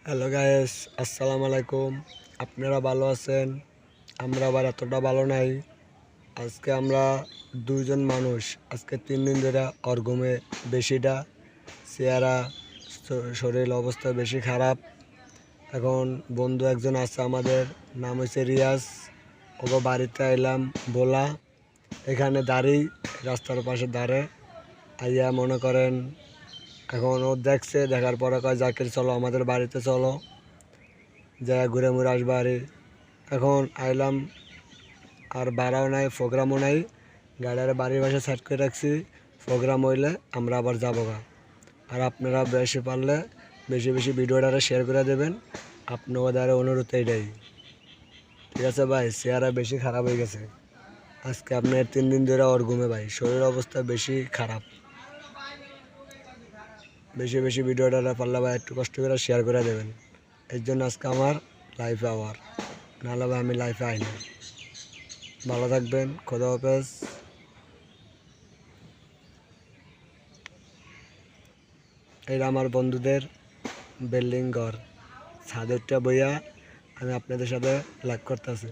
Hello guys, আসসালামু আলাইকুম। আপনারা ভালো আছেন? আমরা আবার এতটা ভালো নাই। আজকে আমরা দুইজন মানুষ আজকে 3 দিন ধরে ওর ঘুমে বেশিটা চেহারা শরীর অবস্থা বেশি খারাপ। এখন বন্ধু একজন আছে আমাদের, নাম হচ্ছে রিয়াজ। ওকে বাড়িতে আইলাম বলা, এখানে দাঁড়িয়ে রাস্তার পাশে দাঁড়ে আইয়া মনে করেন। এখন ও দেখছে, দেখার পরে কয় জাকির চলো আমাদের বাড়িতে চলো, যা ঘুরে মুড়ে আসবা। আরে এখন আইলাম, আর ভাড়াও নাই, প্রোগ্রামও নাই, গাড়ির বাড়ির বাসা সেট করে রাখছি। প্রোগ্রাম হইলে আমরা আবার যাবো গা। আর আপনারা বেশি পারলে বেশি বেশি ভিডিওটা শেয়ার করে দেবেন। আপনাদের অনুরোধ এইটাই, ঠিক আছে ভাই? চেহারা বেশি খারাপ হয়ে গেছে আজকে আপনার 3 দিন ধরে ওর ঘুমে ভাই, শরীর অবস্থা বেশি খারাপ। বেশি বেশি ভিডিওটা পারলে ভাই একটু কষ্ট করে শেয়ার করে দেবেন। এর জন্য আজকে আমার লাইফে আওয়ার, নাহলে ভাই আমি লাইফে আই না। ভালো থাকবেন, খোদা হাফেজ। এটা আমার বন্ধুদের বিল্ডিং ঘর, ছাদেরটা বইয়া আমি আপনাদের সাথে লাইভ করতেছি।